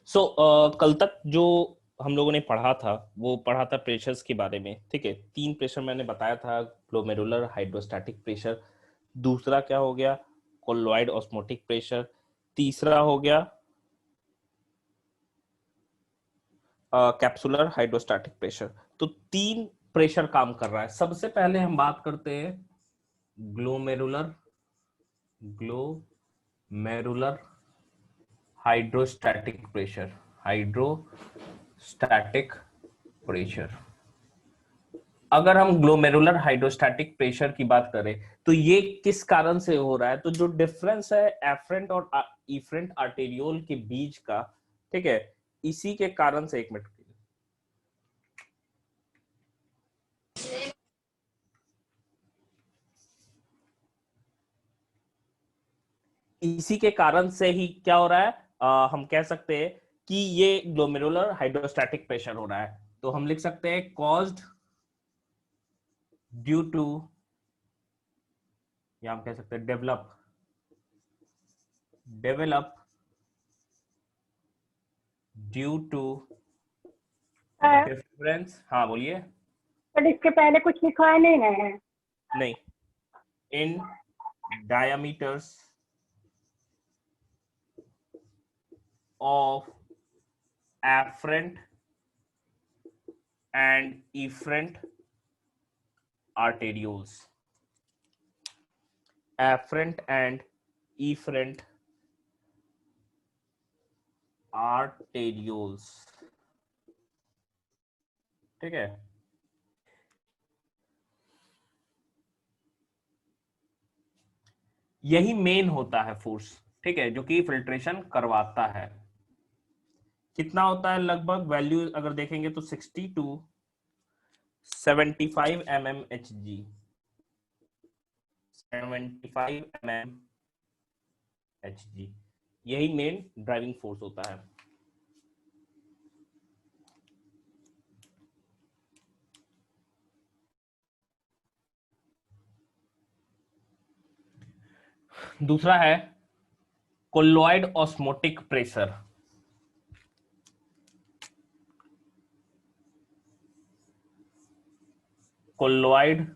कल तक जो हम लोगों ने पढ़ा था वो पढ़ा था प्रेशर्स के बारे में। ठीक है, 3 प्रेशर मैंने बताया था, ग्लोमेरुलर, हाइड्रोस्टैटिक प्रेशर, दूसरा क्या हो गया, कोलॉइड ऑस्मोटिक प्रेशर, तीसरा हो गया कैप्सुलर हाइड्रोस्टैटिक प्रेशर। तो 3 प्रेशर काम कर रहा है। सबसे पहले हम बात करते हैं glomerular glomerular hydrostatic pressure. Hydrostatic pressure, अगर हम ग्लोमेरुलर हाइड्रोस्टैटिक प्रेशर की बात करें तो ये किस कारण से हो रहा है, तो जो डिफरेंस है एफरेंट और इफरेंट आर्टेरियोल के बीच का, ठीक है, इसी के कारण से, एक मिनट, इसी के कारण से ही क्या हो रहा है, हम कह सकते हैं कि ये ग्लोमेरुलर हाइड्रोस्टैटिक प्रेशर हो रहा है। तो हम लिख सकते हैं कॉज्ड ड्यू टू, या हम कह सकते हैं develop due to sir, difference. हाँ बोलिए। पर इसके पहले कुछ लिखा है नहीं है? नहीं, इन diameters of afferent and efferent arterioles. Afferent and efferent arterioles, ठीक है। यही मेन होता है फोर्स, ठीक है, जो कि फिल्ट्रेशन करवाता है। कितना होता है लगभग, वैल्यू अगर देखेंगे तो 60 to 75 mmHg, 75 mmHg, यही मेन ड्राइविंग फोर्स होता है। दूसरा है colloid osmotic pressure. Colloid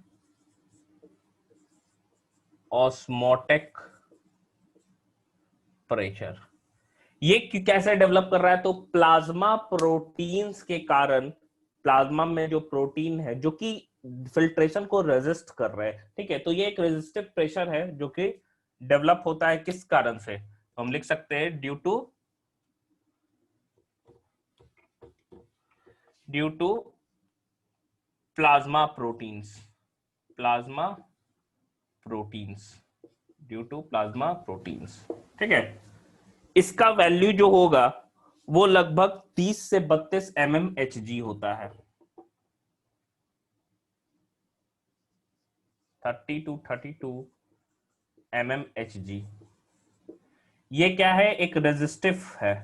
osmotic pressure, ये कैसे डेवलप कर रहा है, तो प्लाज्मा प्रोटीन्स के कारण, प्लाज्मा में जो प्रोटीन है जो कि फिल्ट्रेशन को रेजिस्ट कर रहे हैं, ठीक है, तो ये एक रेजिस्टिव प्रेशर है जो कि डेवलप होता है किस कारण से, तो हम लिख सकते हैं due to plasma proteins, plasma proteins, due to plasma proteins, ठीक है। इसका वैल्यू जो होगा वो लगभग 30 से 32 mmHg होता है, 30 to 32 mmHg। ये क्या है, एक रेजिस्टिव है,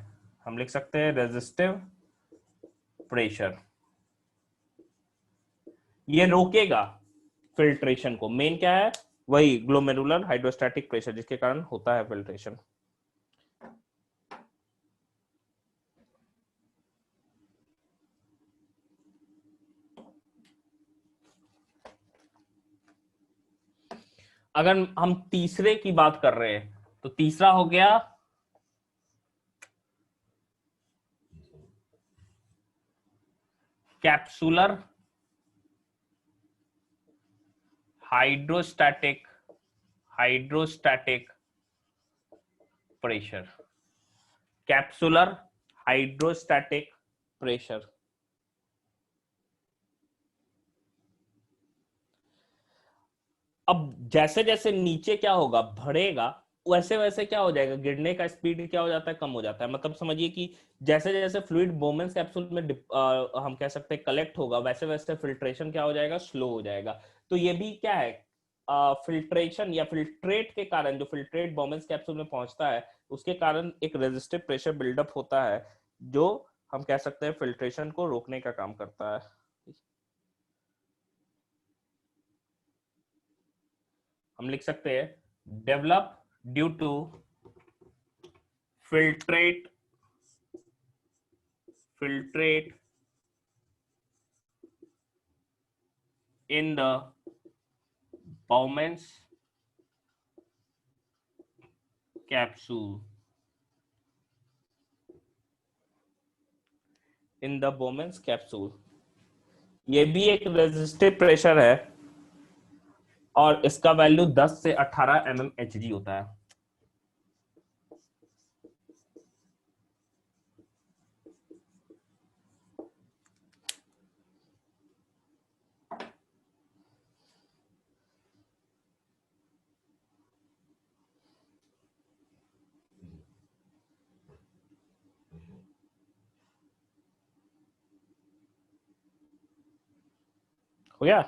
हम लिख सकते हैं रेजिस्टिव प्रेशर। ये रोकेगा फिल्ट्रेशन को, मेन क्या है, वही ग्लोमेरुलर हाइड्रोस्टैटिक प्रेशर जिसके कारण होता है फिल्ट्रेशन। अगर हम तीसरे की बात कर रहे हैं तो तीसरा हो गया capsular hydrostatic pressure. Capsular hydrostatic pressure, अब जैसे जैसे नीचे क्या होगा, बढ़ेगा, वैसे वैसे क्या हो जाएगा, गिरने का स्पीड क्या हो जाता है, कम हो जाता है। मतलब समझिए कि जैसे जैसे फ्लूइड बोमेंस कैप्सूल में हम कह सकते हैं कलेक्ट होगा, वैसे वैसे फिल्ट्रेशन क्या हो जाएगा, स्लो हो जाएगा। तो ये भी क्या है, फिल्ट्रेशन या फिल्ट्रेट के कारण, जो फिल्ट्रेट बोमेंस कैप्सूल में पहुंचता है उसके कारण एक रेजिस्टिव प्रेशर बिल्डअप होता है जो हम कह सकते हैं फिल्ट्रेशन को रोकने का काम करता है। हम लिख सकते हैं develop due to filtrate filtrate in the Bowman's capsule. In the Bowman's capsule. ये भी एक रेजिस्टिव प्रेशर है और इसका वैल्यू 10 से 18 mmHg होता है। हो गया?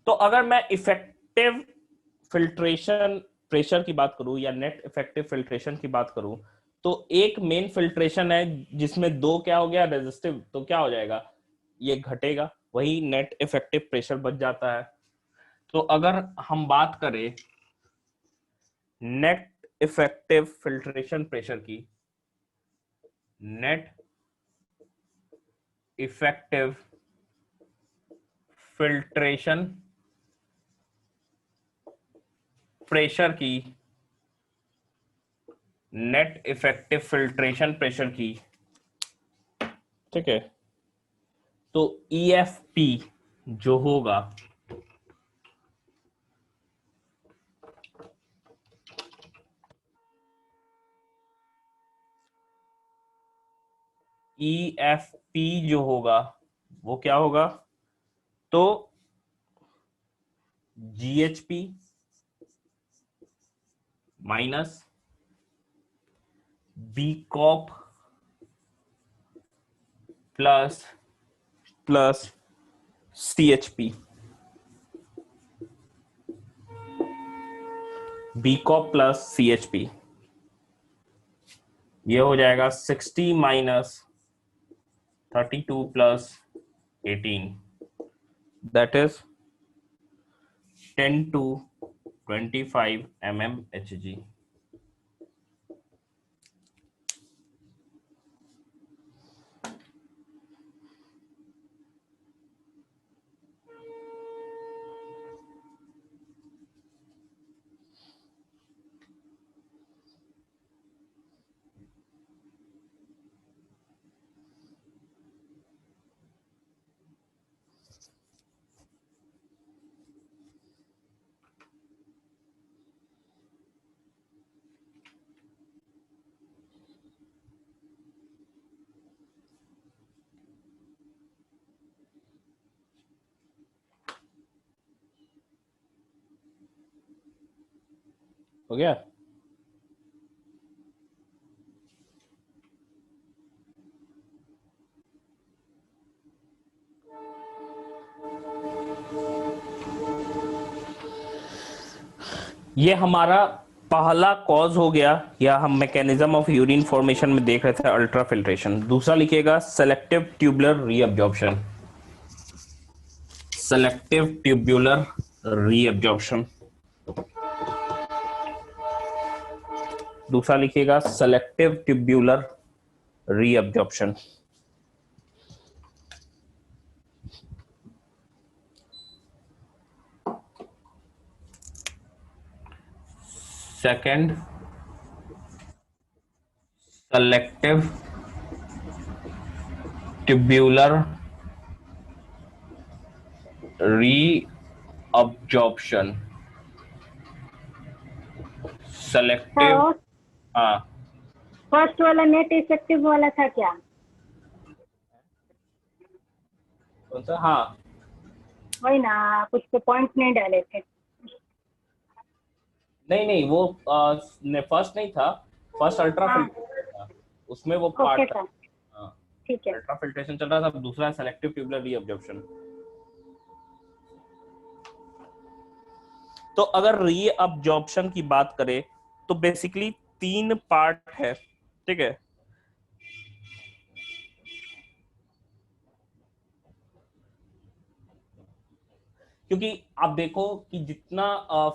तो अगर मैं इफेक्टिव फिल्ट्रेशन प्रेशर की बात करूं या नेट इफेक्टिव फिल्ट्रेशन की बात करूं, तो एक मेन फिल्ट्रेशन है जिसमें दो क्या हो गया रेजिस्टिव, तो क्या हो जाएगा, ये घटेगा, वही नेट इफेक्टिव प्रेशर बच जाता है। तो अगर हम बात करें नेट इफेक्टिव फिल्ट्रेशन प्रेशर की, नेट इफेक्टिव फिल्ट्रेशन प्रेशर की, नेट इफेक्टिव फिल्ट्रेशन प्रेशर की, ठीक है, तो EFP जो होगा EFP जो होगा वो क्या होगा, तो GHP minus BCOP plus CHP, BCOP plus CHP, ये हो जाएगा 60 minus 32 plus 18, that is 10 to 25 mmHg। हो गया? ये हमारा पहला कॉज हो गया, या हम मैकेनिज्म ऑफ यूरिन फॉर्मेशन में देख रहे थे अल्ट्रा फिल्ट्रेशन। दूसरा लिखिएगा selective tubular reabsorption, selective tubular reabsorption. दूसरा लिखिएगा selective tubular reabsorption. Second selective tubular reabsorption. Selective, हाँ फर्स्ट वाला नेट इफेक्टिव वाला था क्या? कौन सा? हाँ वही ना, कुछ तो पॉइंट नहीं डाले थे। नहीं वो फर्स्ट नहीं था, फर्स्ट अल्ट्रा हाँ। फिल्ट्रेशन था, उसमें वो ओके पार्ट था। था, हाँ, ठीक है। अल्ट्रा फिल्ट्रेशन चल रहा था, दूसरा सेलेक्टिव ट्यूबुलर रीअब्जॉर्प्शन। तो अगर रीअब्जॉर्प्शन की बात करें तो बेसिकली 3 पार्ट है, ठीक है। क्योंकि आप देखो कि जितना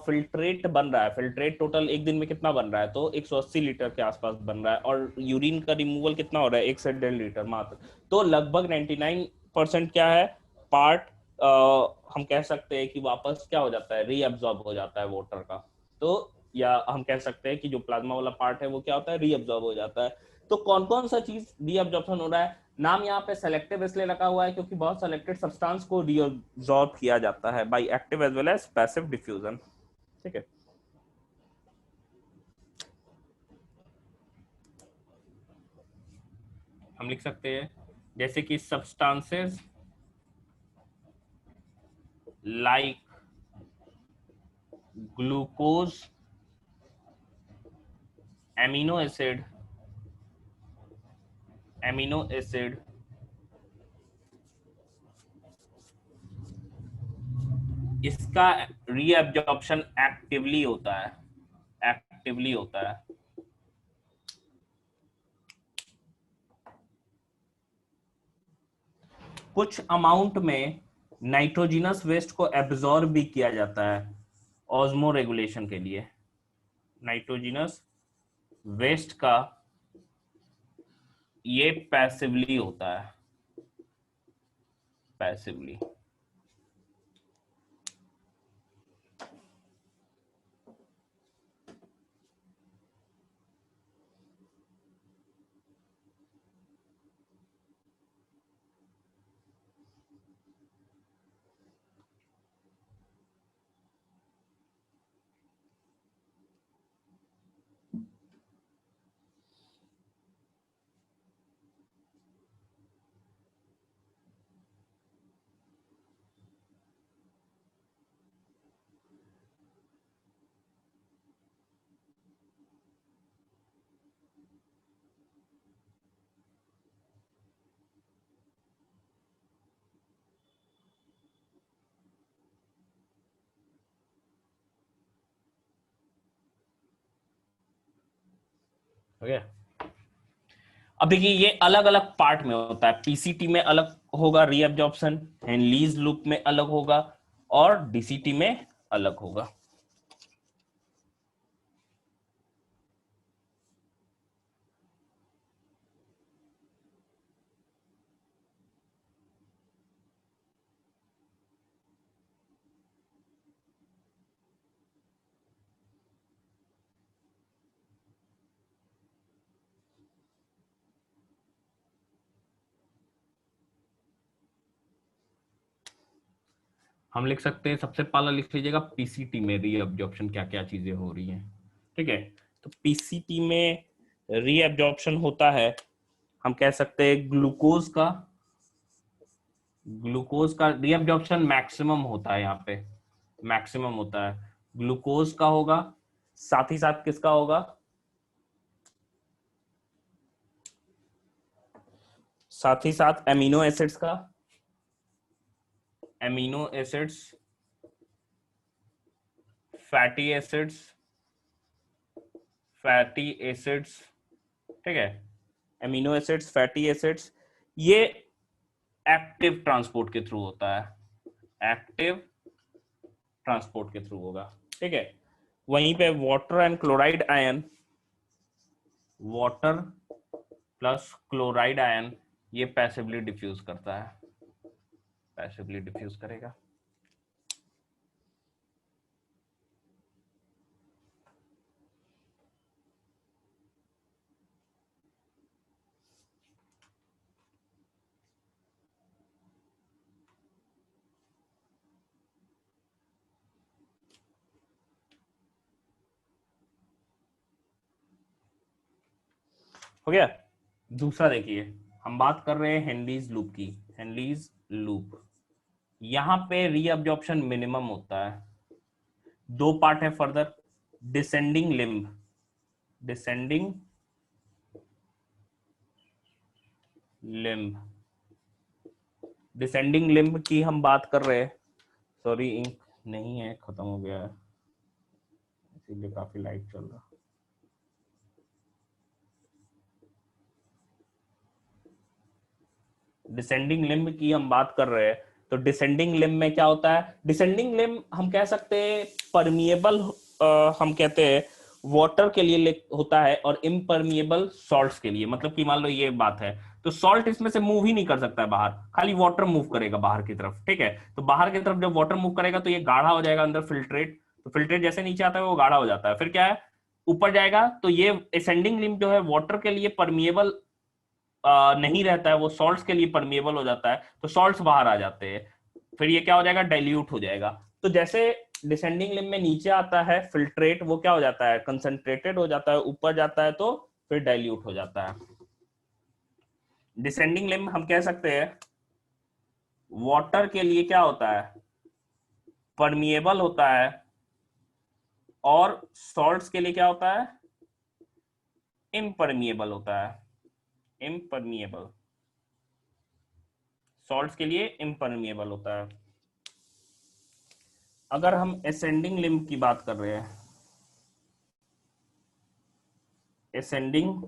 फिल्ट्रेट बन रहा है, फिल्ट्रेट टोटल एक दिन में कितना बन रहा है, तो 180 लीटर के आसपास बन रहा है, और यूरिन का रिमूवल कितना हो रहा है, 1 से 1.5 लीटर मात्र। तो लगभग 99% क्या है, पार्ट हम कह सकते हैं कि वापस क्या हो जाता है, रीअब्सॉर्ब हो जाता है वाटर का। तो या हम कह सकते हैं कि जो प्लाज्मा वाला पार्ट है वो क्या होता है, रीअब्सॉर्ब हो जाता है। तो कौन कौन सा चीज रीअब्जॉर्प्शन हो रहा है, नाम यहाँ पे सेलेक्टिव इसलिए रखा हुआ है क्योंकि बहुत सेलेक्टेड सब्सटेंस को रीअब्सॉर्ब किया जाता है by active as well as passive diffusion. ठीक है, हम लिख सकते हैं जैसे कि substances like glucose, amino acid, amino acid, इसका रीअब्जॉर्प्शन एक्टिवली होता है, एक्टिवली होता है। कुछ अमाउंट में नाइट्रोजिनस वेस्ट को एब्जॉर्ब भी किया जाता है ऑस्मो रेगुलेशन के लिए। नाइट्रोजिनस वेस्ट का ये पैसिवली होता है, पैसिवली। हो गया। अब देखिए ये अलग अलग पार्ट में होता है, पीसीटी में अलग होगा रीअब्जॉर्प्शन, हेनलीज लूप में अलग होगा, और डीसीटी में अलग होगा। हम लिख सकते हैं, सबसे पहला लिख लीजिएगा पीसीटी में रीअब्जॉर्प्शन क्या क्या चीजें हो रही हैं। ठीक है, तो पीसीटी में रीअब्जॉर्प्शन होता है, हम कह सकते हैं ग्लूकोज का रीअब्जॉर्प्शन मैक्सिमम होता है, यहाँ पे मैक्सिमम होता है, ग्लूकोज का होगा, साथ ही साथ किसका होगा, साथ ही साथ एमिनो एसिड्स का, amino acids, fatty acids, fatty acids. ठीक है, एमिनो एसिड्स, फैटी एसिड्स, ये एक्टिव ट्रांसपोर्ट के थ्रू होता है, एक्टिव ट्रांसपोर्ट के थ्रू होगा। ठीक है, वहीं पे water and chloride ion, water plus chloride ion, ये पैसिवली डिफ्यूज करता है, पैसिवली डिफ्यूज करेगा। हो गया। दूसरा देखिए, हम बात कर रहे हैं हेनलीज लूप की, हेनलीज लूप, यहां पे रीअब्जॉर्प्शन मिनिमम होता है। दो पार्ट है further, descending limb, descending limb, descending limb की हम बात कर रहे हैं, सॉरी इंक नहीं है, खत्म हो गया है, इसीलिए काफी लाइट चल रहा। डिसेंडिंग लिम्ब की हम बात कर रहे हैं, तो डिसेंडिंग लिम्ब में क्या होता है, डिसेंडिंग लिम्ब हम कह सकते हैं परमिएबल, हम कहते हैं वाटर के लिए होता है और इम्परमिएबल सॉल्ट्स के लिए। मतलब कि मान लो ये बात है, तो सॉल्ट इसमें से मूव ही नहीं कर सकता है बाहर, खाली वाटर मूव करेगा बाहर की तरफ, ठीक है। तो बाहर की तरफ जब वाटर मूव करेगा तो ये गाढ़ा हो जाएगा अंदर फिल्ट्रेट, तो फिल्ट्रेट जैसे नीचे आता है वो गाढ़ा हो जाता है, फिर क्या है ऊपर जाएगा, तो ये असेंडिंग लिम्ब जो है वाटर के लिए परमिएबल नहीं रहता है, वो सॉल्ट्स के लिए परमिएबल हो जाता है, तो सॉल्ट्स बाहर आ जाते हैं, फिर ये क्या हो जाएगा डाइल्यूट हो जाएगा। तो जैसे डिसेंडिंग लिम्ब में नीचे आता है फिल्ट्रेट, वो क्या हो जाता है कंसंट्रेटेड हो जाता है, ऊपर जाता है तो फिर डाइल्यूट हो जाता है। डिसेंडिंग लिम्ब हम कह सकते हैं वाटर के लिए क्या होता है परमिएबल होता है, और सॉल्ट्स के लिए क्या होता है इम्परमिएबल होता है, इम्परमिएबल, सॉल्ट्स के लिए इम्परमिएबल होता है। अगर हम असेंडिंग लिम्ब की बात कर रहे हैं, असेंडिंग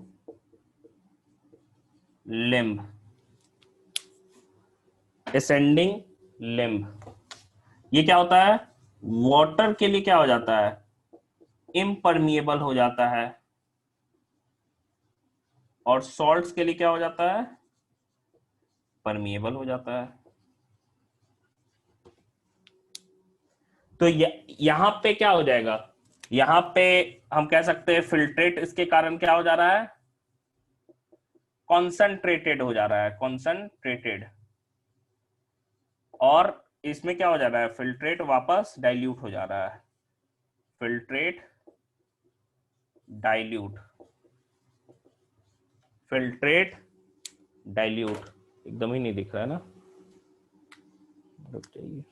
लिम्ब, असेंडिंग लिम्ब ये क्या होता है वाटर के लिए क्या हो जाता है इम्परमिएबल हो जाता है, और सॉल्ट्स के लिए क्या हो जाता है परमिएबल हो जाता है। तो यहां पे क्या हो जाएगा, यहां पे हम कह सकते हैं फिल्ट्रेट इसके कारण क्या हो जा रहा है कॉन्संट्रेटेड हो जा रहा है, कॉन्संट्रेटेड, और इसमें क्या हो जा रहा है फिल्ट्रेट वापस डाइल्यूट हो जा रहा है, फिल्ट्रेट डाइल्यूट, फिल्ट्रेट डाइल्यूट, एकदम ही नहीं दिख रहा है ना, रुक जाइए।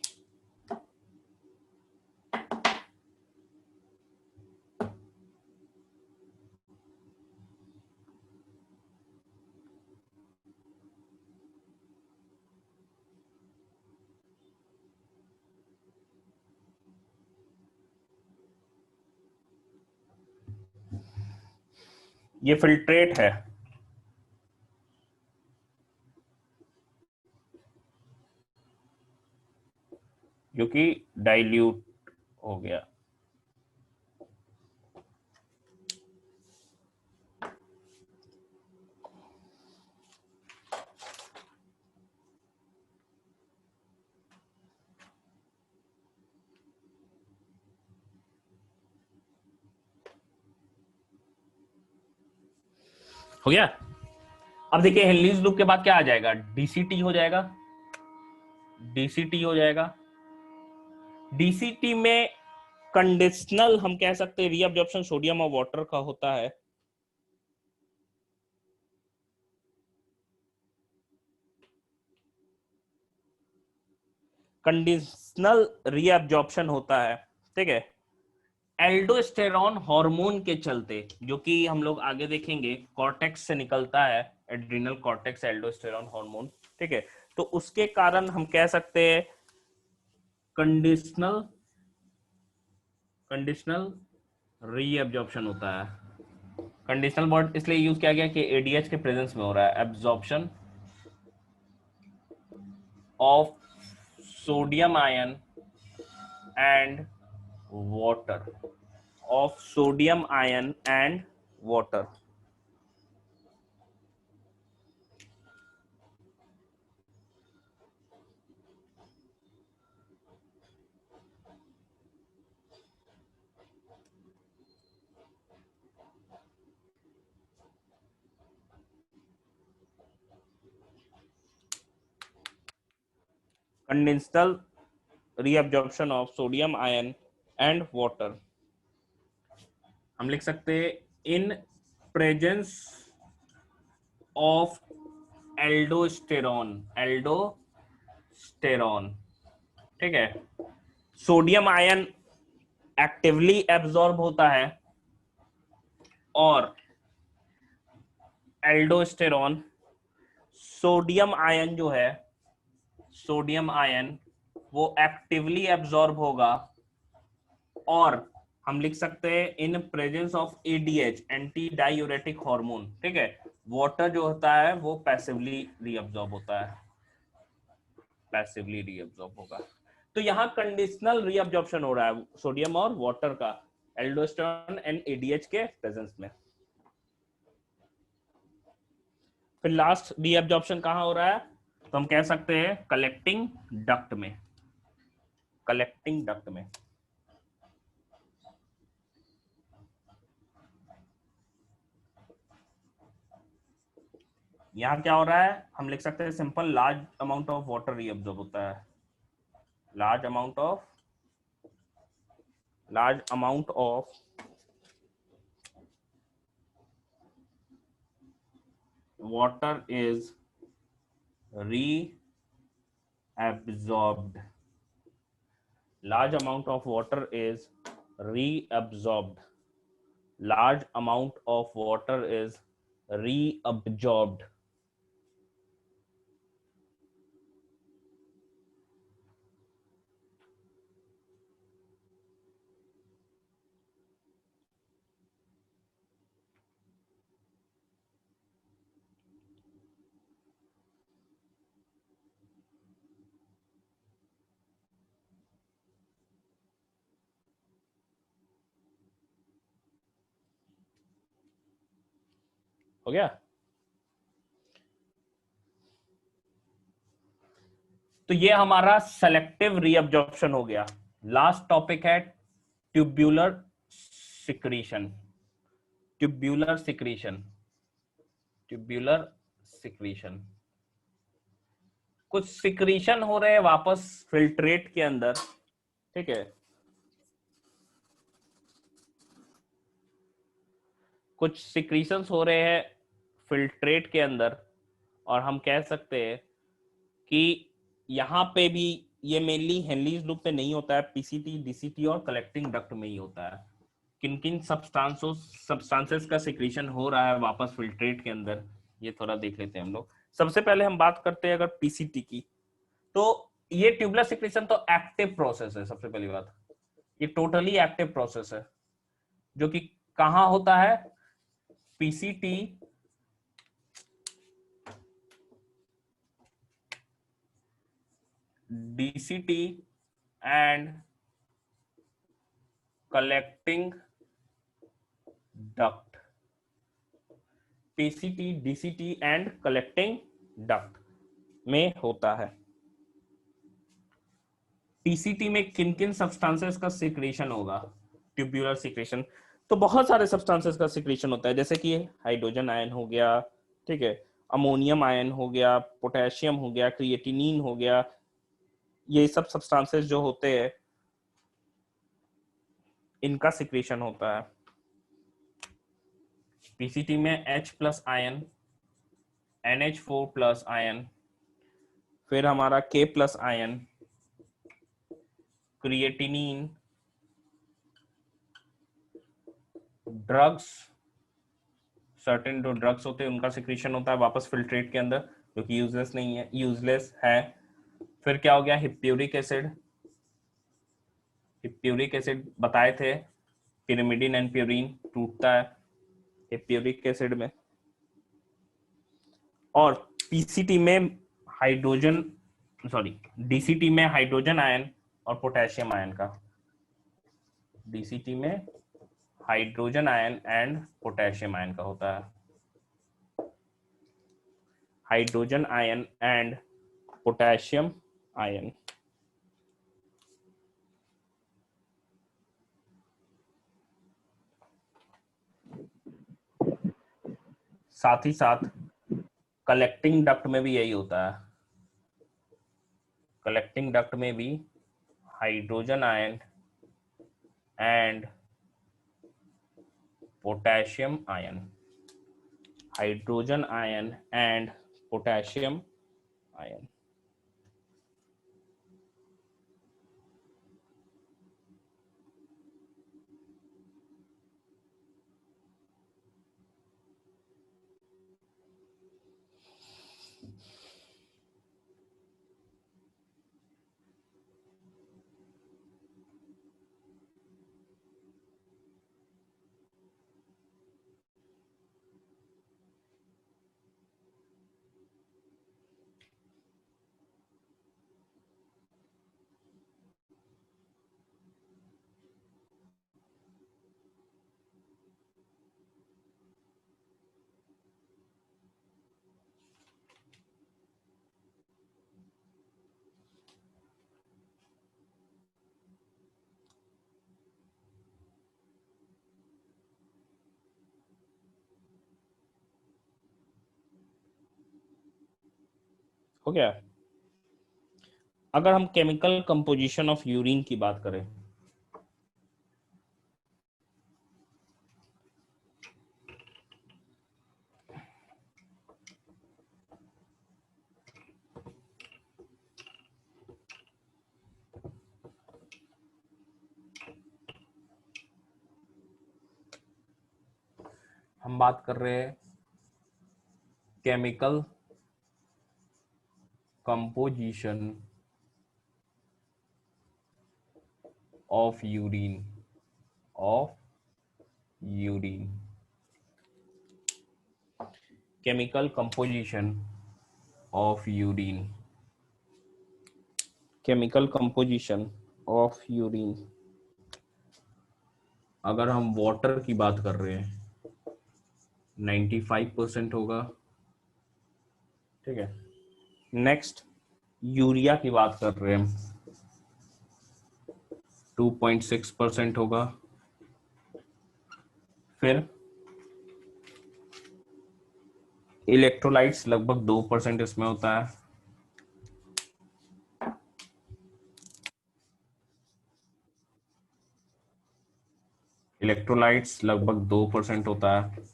ये फिल्ट्रेट है, जो कि डाइल्यूट हो गया। हो गया। अब देखिए हेनलीज लूप के बाद क्या आ जाएगा डीसीटी हो जाएगा, डीसीटी हो जाएगा। डीसीटी में कंडीशनल हम कह सकते हैं रीअब्जॉर्प्शन सोडियम और वाटर का होता है, कंडीशनल रीअब्जॉर्प्शन होता है, ठीक है एल्डोस्टेरॉन हार्मोन के चलते, जो कि हम लोग आगे देखेंगे कॉर्टेक्स से निकलता है, एड्रिनल कॉर्टेक्स एल्डोस्टेरॉन हार्मोन, ठीक है। तो उसके कारण हम कह सकते हैं कंडीशनल, कंडीशनल रीअब्जॉर्प्शन होता है। कंडीशनल वर्ड इसलिए यूज किया गया कि एडीएच के प्रेजेंस में हो रहा है, absorption of sodium ion and water, of sodium ion and water। conditional reabsorption of sodium ion and water हम लिख सकते हैं in presence of aldosterone, aldosterone, ठीक है। सोडियम आयन एक्टिवली एब्जॉर्ब होता है और एल्डोस्टेरॉन, सोडियम आयन जो है, सोडियम आयन वो एक्टिवली एब्जॉर्ब होगा, और हम लिख सकते हैं in presence of ADH anti diuretic hormone, ठीक है। वाटर जो होता है वो पैसिवली रीअब्जॉर्ब होता है। पैसिवली रीअब्जॉर्ब होगा। तो यहाँ कंडीशनल रीअब्जॉर्प्शन हो रहा है सोडियम और वाटर का एल्डोस्टेरोन एंड एडीएच के प्रेजेंस में। फिर लास्ट रीअब्जॉर्प्शन कहाँ हो रहा है, तो हम कह सकते हैं कलेक्टिंग डक्ट में। कलेक्टिंग डक्ट में यहाँ क्या हो रहा है, हम लिख सकते हैं simple, large amount of water reabsorb होता है। Large amount of water is reabsorbed. Large amount of water is reabsorbed. Large amount of water is reabsorbed. हो गया। तो ये हमारा सेलेक्टिव रीअब्जॉर्प्शन हो गया। लास्ट टॉपिक है tubular secretion. Tubular secretion, tubular secretion, कुछ सिक्रीशन हो रहे हैं वापस फिल्ट्रेट के अंदर, ठीक है। कुछ सिक्रीशंस हो रहे हैं फिल्ट्रेट के अंदर, और हम कह सकते हैं कि यहाँ पे भी ये मेनली हेनलीज लूप पे नहीं होता है, पीसीटी, डीसीटी और कलेक्टिंग डक्ट में ही होता है। किन किन सब्सटेंसेस का सिक्रीशन हो रहा है वापस फिल्ट्रेट के अंदर, ये थोड़ा देख लेते हैं हम लोग। सबसे पहले हम बात करते हैं अगर पीसीटी की, तो ये ट्यूबुलर सिक्रीशन तो एक्टिव प्रोसेस है। सबसे पहली बात, ये टोटली एक्टिव प्रोसेस है, जो कि कहां होता है, PCT DCT and collecting duct. PCT, DCT and collecting duct में होता है। पीसीटी में किन किन सब्सटेंसेस का सिक्रीशन होगा, ट्यूब्यूलर सिक्रीशन, तो बहुत सारे सब्सटेंसेस का सिक्रीशन होता है, जैसे कि हाइड्रोजन आयन हो गया, ठीक है, अमोनियम आयन हो गया, पोटेशियम हो गया, क्रिएटिनिन हो गया। ये सब सब्सटेंसेस जो होते हैं इनका सिक्रीशन होता है। पीसीटी में H plus ion, NH4 plus ion, फिर हमारा K plus ion, creatinine, drugs, certain जो ड्रग्स होते हैं उनका सिक्रीशन होता है वापस फिल्ट्रेट के अंदर, जो कि यूजलेस नहीं है, यूजलेस है। फिर क्या हो गया, हिप्प्यूरिक एसिड। हिप्प्यूरिक एसिड बताए थे, पिरिमिडिन एंड प्यूरिन टूटता है हिप्प्यूरिक एसिड में। और पीसीटी में हाइड्रोजन, सॉरी, डीसीटी में हाइड्रोजन आयन और पोटेशियम आयन का, डीसीटी में hydrogen ion and potassium ion का होता है। Hydrogen ion and potassium ion. साथ ही साथ कलेक्टिंग डक्ट में भी यही होता है। कलेक्टिंग डक्ट में भी hydrogen ion and potassium ion, hydrogen ion and potassium ion. हो गया। अगर हम केमिकल कंपोजिशन ऑफ यूरिन की बात करें, हम बात कर रहे हैं chemical composition of urine, of urine, chemical composition of urine, chemical composition of urine. अगर हम वाटर की बात कर रहे हैं 95% होगा, ठीक है। नेक्स्ट यूरिया की बात कर रहे हैं हम 2.6% होगा। फिर इलेक्ट्रोलाइट्स लगभग 2% इसमें होता है। इलेक्ट्रोलाइट्स लगभग 2% होता है,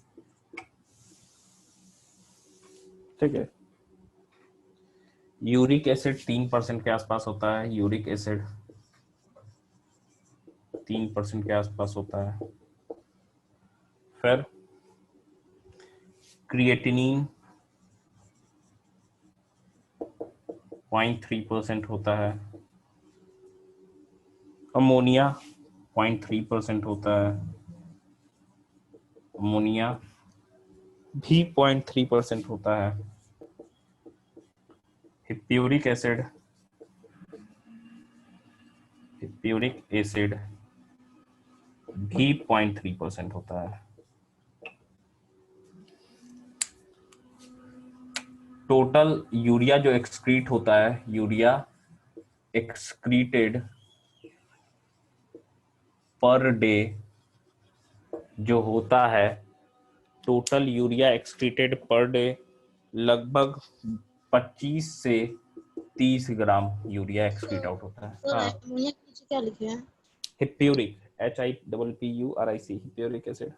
ठीक है। यूरिक एसिड 3% के आसपास होता है, यूरिक एसिड 3% के आसपास होता है। फिर क्रिएटिनिन 0.3% होता है, अमोनिया 0.3% होता है, अमोनिया भी 0.3% होता है। हिप्यूरिक एसिड, हिप्यूरिक एसिड भी 0.3% होता है। टोटल यूरिया जो एक्सक्रीट होता है, यूरिया एक्सक्रीटेड पर डे जो होता है, total urea excreted per day लगभग 25 से 30 ग्राम यूरिया एक्सक्रीट आउट होता है। हाँ, अमोनिया के नीचे क्या लिखे हैं? हिप्यूरिक, HIPPURIC, हिप्यूरिक एसिड।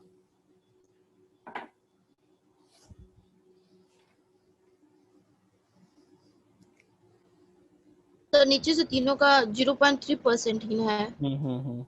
तो नीचे से तीनों का 0.3% ही है।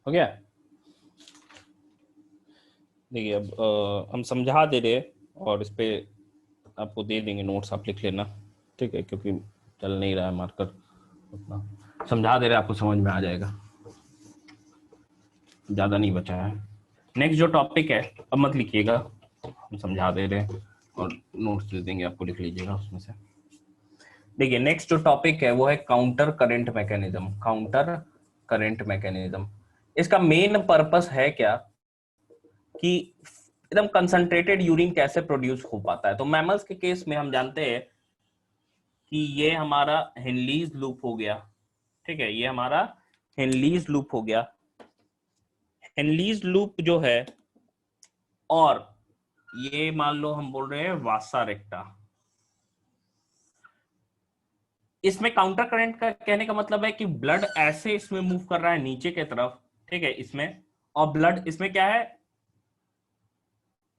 हो गया। देखिए अब हम समझा दे रहे और इस पे आपको दे देंगे नोट्स, आप लिख लेना, ठीक है, क्योंकि चल नहीं रहा है मार्कर उतना। समझा दे रहे, आपको समझ में आ जाएगा, ज्यादा नहीं बचा है। नेक्स्ट जो टॉपिक है, अब मत लिखिएगा, हम समझा दे रहे हैं और नोट्स दे देंगे आपको, लिख लीजिएगा उसमें से। देखिए नेक्स्ट जो टॉपिक है वो है counter current mechanism. Counter current mechanism, इसका मेन पर्पस है क्या कि एकदम कंसंट्रेटेड यूरिन कैसे प्रोड्यूस हो पाता है। तो मैमल्स के केस में हम जानते हैं कि ये हमारा हेनलीज लूप हो गया, ठीक है, ये हमारा हेनलीज लूप हो गया। हेनलीज लूप जो है, और ये मान लो हम बोल रहे हैं वासा रेक्टा, इसमें काउंटर करंट का कहने का मतलब है कि ब्लड ऐसे इसमें मूव कर रहा है नीचे की तरफ, ठीक है, इसमें, और ब्लड इसमें क्या है,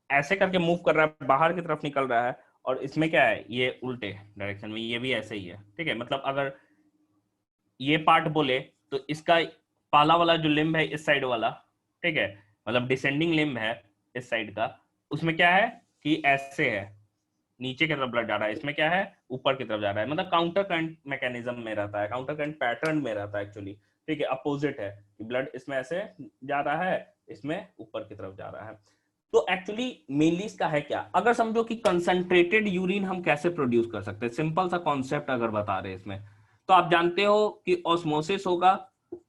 ऐसे करके मूव कर रहा है, बाहर की तरफ निकल रहा है, और इसमें क्या है, ये उल्टे डायरेक्शन में, ये भी ऐसे ही है, ठीक है। मतलब अगर ये पार्ट बोले तो इसका पाला वाला जो लिम्ब है इस साइड वाला, ठीक है, मतलब डिसेंडिंग लिम्ब है इस साइड का, उसमें क्या है कि ऐसे है, नीचे की तरफ ब्लड जा रहा है, इसमें क्या है, ऊपर की तरफ जा रहा है, मतलब काउंटर करंट मैकेनिज्म में रहता है, काउंटर करंट पैटर्न में रहता है एक्चुअली, ठीक है। अपोजिट है कि ब्लड इसमें ऐसे जा रहा है, इसमें ऊपर की तरफ जा रहा है। तो एक्चुअली मेनली इसका है क्या, अगर समझो कि कंसंट्रेटेड यूरिन हम कैसे प्रोड्यूस कर सकते हैं, सिंपल सा कॉन्सेप्ट अगर बता रहे हैं इसमें, तो आप जानते हो कि ऑस्मोसिस होगा,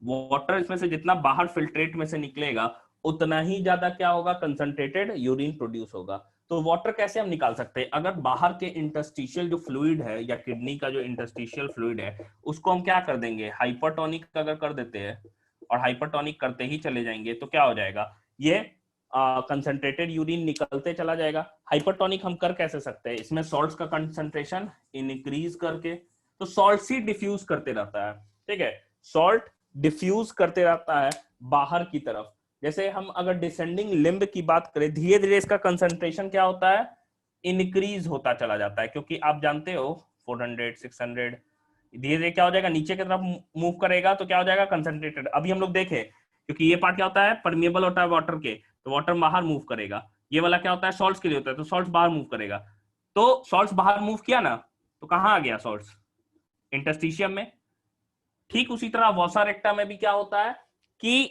वाटर इसमें से जितना बाहर फिल्ट्रेट में से निकलेगा उतना ही ज्यादा क्या होगा, कंसंट्रेटेड यूरिन प्रोड्यूस होगा। तो वाटर कैसे हम निकाल सकते हैं, अगर बाहर के इंटरस्टिशियल जो फ्लूइड है या किडनी का जो इंटरस्टिशियल फ्लूइड है उसको हम क्या कर देंगे, हाइपरटोनिक अगर कर देते हैं, और हाइपरटोनिक करते ही चले जाएंगे तो क्या हो जाएगा, ये कंसंट्रेटेड यूरिन निकलते चला जाएगा। हाइपरटोनिक हम कर कैसे सकते हैं, इसमें सॉल्ट्स का कंसंट्रेशन इंक्रीज करके, तो सॉल्ट ही डिफ्यूज करते रहता है, ठीक है, सॉल्ट डिफ्यूज करते रहता है बाहर की तरफ। जैसे हम अगर डिसेंडिंग लिम्ब की बात करें, धीरे धीरे इसका कंसंट्रेशन क्या होता है, इंक्रीज होता चला जाता है, क्योंकि आप जानते हो 400 600 धीरे धीरे क्या हो जाएगा, नीचे की तरफ मूव करेगा तो क्या हो जाएगा, कंसंट्रेटेड। अभी हम लोग देखें, क्योंकि ये पार्ट क्या होता है, परमिएबल होता है वाटर के, तो वाटर बाहर मूव करेगा, ये वाला क्या होता है, सॉल्ट्स के लिए होता है, तो सॉल्ट्स बाहर मूव करेगा, तो सॉल्ट्स बाहर मूव किया ना, तो कहां आ गया सॉल्ट्स, इंटरस्टिशियम में। ठीक उसी तरह वॉसा रेक्टा में भी क्या होता है कि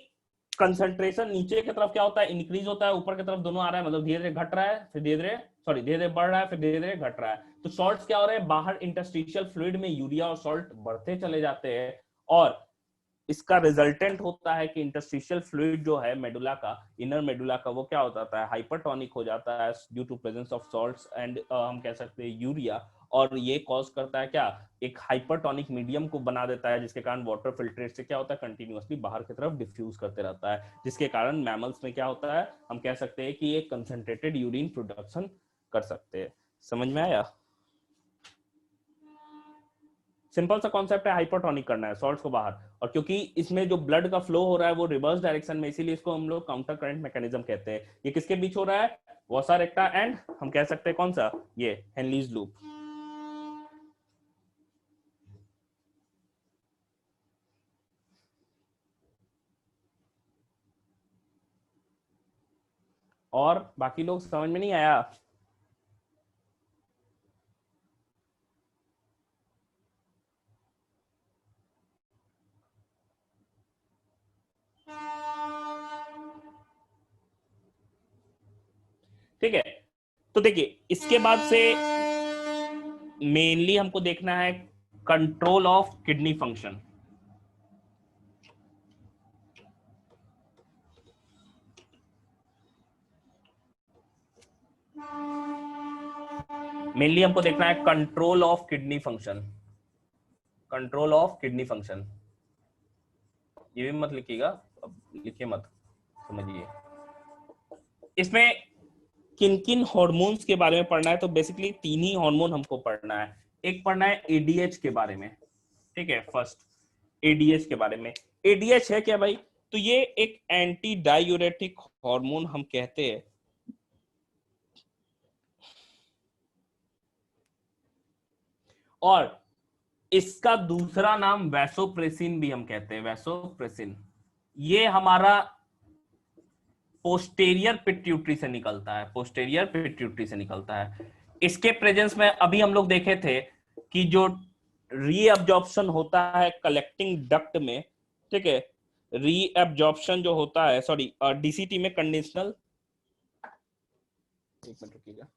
कंसंट्रेशन नीचे की तरफ क्या होता है, इंक्रीज होता है, ऊपर की तरफ दोनों आ रहा है, मतलब धीरे धीरे घट रहा है, फिर धीरे धीरे धीरे धीरे बढ़ रहा है, फिर धीरे धीरे घट रहा है। तो सॉल्ट्स क्या हो रहे हैं, बाहर इंटरस्टिशियल फ्लूइड में यूरिया और सॉल्ट बढ़ते चले जाते हैं, और इसका रिजल्टेंट होता है कि इंटरस्टिशियल फ्लूइड जो है मेडुला का, इनर मेडुला का, वो क्या हो जाता है, हाइपरटोनिक हो जाता है due to presence of salts and हम कह सकते हैं यूरिया, और ये कॉज करता है क्या, एक हाइपरटोनिक मीडियम को बना देता है, जिसके कारण वाटर फिल्ट्रेट से क्या होता है, कंटिन्यूअसली बाहर की तरफ डिफ्यूज करते रहता है, जिसके कारण मैमल्स में क्या होता है, हम कह सकते हैं कि एक कंसंट्रेटेड यूरिन प्रोडक्शन कर सकते हैं। समझ में आया, सिंपल सा कॉन्सेप्ट है, हाइपरटोनिक करना है सॉल्ट्स को बाहर, और क्योंकि इसमें जो ब्लड का फ्लो हो रहा है वो रिवर्स डायरेक्शन में, इसीलिए इसको हम लोग काउंटर करंट मैकेनिज्म कहते हैं। ये किसके बीच हो रहा है, वॉसा रेक्टा एंड हम कह सकते हैं कौन सा, ये हेनलीज लूप। और बाकी लोग समझ में नहीं आया, ठीक है। तो देखिए इसके बाद से मेनली हमको देखना है control of kidney function. Mainly हमको देखना है control of kidney function, control of kidney function, ये भी मत लिखिएगा, अब लिखिए मत, समझिए। इसमें किन किन हॉर्मोन्स के बारे में पढ़ना है, तो बेसिकली तीन ही हार्मोन हमको पढ़ना है। एक पढ़ना है एडीएच के बारे में, ठीक है, फर्स्ट एडीएच के बारे में। एडीएच है क्या भाई, तो ये एक एंटी डायूरेटिक हार्मोन हम कहते हैं, और इसका दूसरा नाम वैसोप्रेसिन भी हम कहते हैं, वैसोप्रेसिन। ये हमारा पोस्टेरियर पिट्यूटरी से निकलता है, पोस्टेरियर पिट्यूटरी से निकलता है। इसके प्रेजेंस में अभी हम लोग देखे थे कि जो रीअब्जॉर्प्शन होता है कलेक्टिंग डक्ट में, ठीक है, रीअब्जॉर्प्शन जो होता है, सॉरी डीसीटी में कंडीशनल, एक मिनट रुकिएगा,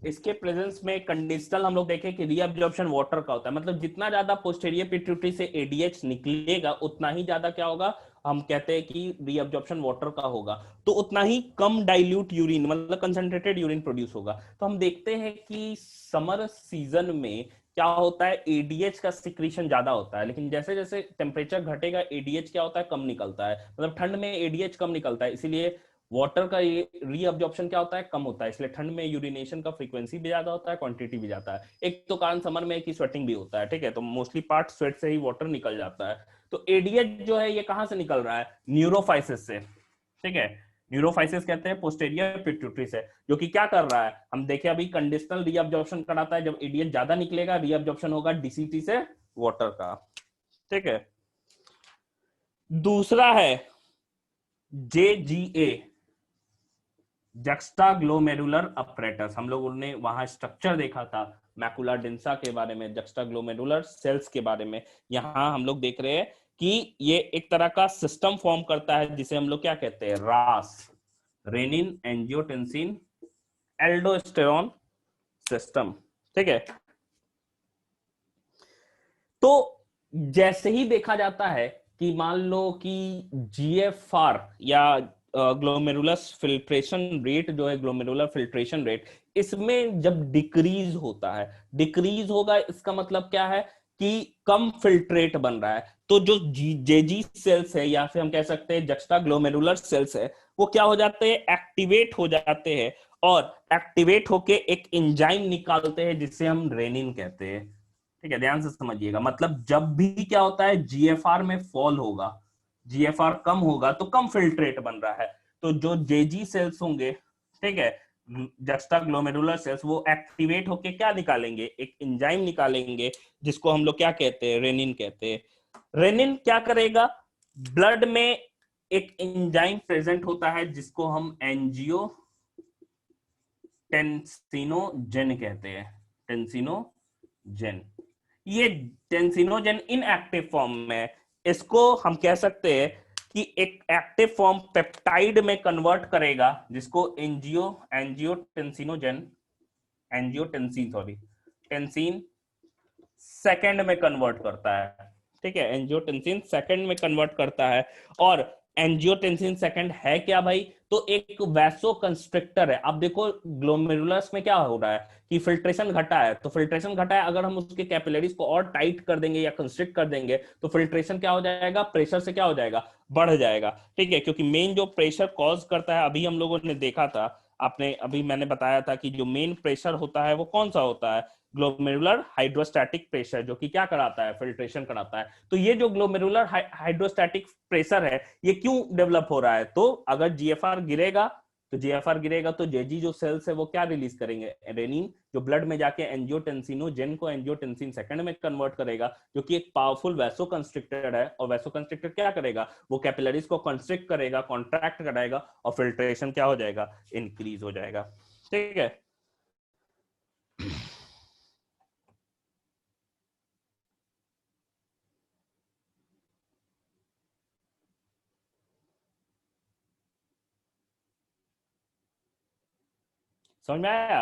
इसके प्रेजेंस में कंडीशनल हम लोग देखें कि रीअब्जॉर्प्शन वाटर का होता है, मतलब जितना ज्यादा पोस्टीरियर पिट्यूटरी से एडीएच निकलेगा उतना ही ज्यादा क्या होगा, हम कहते हैं कि रीअब्जॉर्प्शन वाटर का होगा, तो उतना ही कम डाइल्यूट यूरिन मतलब कंसंट्रेटेड यूरिन प्रोड्यूस होगा। तो हम देखते हैं कि समर सीजन में क्या होता है, एडीएच का सिक्रीशन ज्यादा होता है, लेकिन जैसे जैसे टेम्परेचर घटेगा एडीएच क्या होता है, कम निकलता है, मतलब ठंड में एडीएच कम निकलता है, इसीलिए वाटर का रीअब्जॉर्प्शन क्या होता है, कम होता है, इसलिए ठंड में यूरिनेशन का फ्रीक्वेंसी भी ज्यादा होता है, क्वांटिटी भी ज्यादा है। एक तो कारण समर में कि स्वेटिंग भी होता है, ठीक है, तो मोस्टली पार्ट स्वेट से ही वाटर निकल जाता है। तो एडीएच जो है ये कहां से निकल रहा है, न्यूरोफाइसिस से, ठीक है, न्यूरोफाइसिस कहते हैं पोस्टेरियर पिट्यूटरी से, जो कि क्या कर रहा है, हम देखें अभी कंडीशनल रीअब्जॉर्प्शन कराता है, जब एडीएच ज्यादा निकलेगा रीअब्जॉर्प्शन होगा डीसीटी से वाटर का, ठीक है। दूसरा है जेजीए, जक्स्टाग्लोमेरुलर अपरेटस, हम लोगों ने वहां स्ट्रक्चर देखा था मैकुला डेंसा के बारे में, जक्स्टाग्लोमेरुलर सेल्स के बारे में, यहां हम लोग देख रहे हैं कि ये एक तरह का सिस्टम फॉर्म करता है जिसे हम लोग क्या कहते हैं, रास, रेनिन एंजियोटेंसिन एल्डोस्टेरोन सिस्टम, ठीक है। तो जैसे ही देखा जाता है कि मान लो कि जीएफआर या ग्लोमेरुलस फिल्ट्रेशन रेट जो है, ग्लोमेरुलर फिल्ट्रेशन रेट, इसमें जब डिक्रीज होता है, डिक्रीज होगा इसका मतलब क्या है कि कम फिल्ट्रेट बन रहा है, तो जो जेजी सेल्स है या फिर हम कह सकते हैं जक्स्टा ग्लोमेरुलर सेल्स है, वो क्या हो जाते हैं, एक्टिवेट हो जाते हैं, और एक्टिवेट होके एक एंजाइम निकालते हैं जिसे हम रेनिन कहते हैं, ठीक है, ध्यान से समझिएगा, मतलब जब भी क्या होता है जीएफआर में फॉल होगा, जीएफआर कम होगा तो कम फिल्ट्रेट बन रहा है, तो जो जेजी सेल्स होंगे, ठीक है, जस्टा ग्लोमेरुलर सेल्स, वो एक्टिवेट होके क्या निकालेंगे, एक एंजाइम निकालेंगे जिसको हम लोग क्या कहते हैं, रेनिन कहते हैं। रेनिन क्या करेगा, ब्लड में एक एंजाइम प्रेजेंट होता है जिसको हम एंजियोटेंसिनोजेन कहते हैं, टेंसिनोजेन, ये टेंसिनोजेन इनएक्टिव फॉर्म में, इसको हम कह सकते हैं कि एक एक्टिव फॉर्म पेप्टाइड में कन्वर्ट करेगा जिसको एंजियोटेंसिनोजेन, एंजियोटेंसिन सॉरी, टेंसिन सेकंड में कन्वर्ट करता है, ठीक है, एंजियोटेंसिन सेकंड में कन्वर्ट करता है। और एंजियोटेंसिन सेकंड है क्या भाई, तो एक वैसो कंस्ट्रिक्टर है। अब देखो ग्लोमेरुलस में क्या हो रहा है कि फिल्ट्रेशन घटा है, तो फिल्ट्रेशन घटा है, अगर हम उसके कैपिलरीज को और टाइट कर देंगे या कंस्ट्रिक्ट कर देंगे तो फिल्ट्रेशन क्या हो जाएगा, प्रेशर से क्या हो जाएगा, बढ़ जाएगा, ठीक है, क्योंकि मेन जो प्रेशर कॉज करता है, अभी हम लोगों ने देखा था, आपने अभी मैंने बताया था कि जो मेन प्रेशर होता है वो कौन सा होता है, ग्लोमेरुलर हाइड्रोस्टैटिक प्रेशर, जो कि क्या कराता है, फिल्ट्रेशन कराता है। तो ये जो ग्लोमेरुलर हाइड्रोस्टैटिक प्रेशर है ये क्यों डेवलप हो रहा है, तो अगर जीएफआर गिरेगा, तो जीएफआर गिरेगा तो जेजी जो सेल्स है वो क्या रिलीज करेंगे, रेनिन, जो ब्लड में जाके एंजियोटेंसिनोजेन को एंजियोटेंसिन सेकंड में कन्वर्ट करेगा, जो कि एक पावरफुल वैसो कंस्ट्रिक्टर है, और वैसो कंस्ट्रिक्टर क्या करेगा, वो कैपिलरीज को कंस्ट्रिक्ट करेगा, कॉन्ट्रैक्ट कराएगा, और फिल्ट्रेशन क्या हो जाएगा, इंक्रीज हो जाएगा, ठीक है। समझ में आया।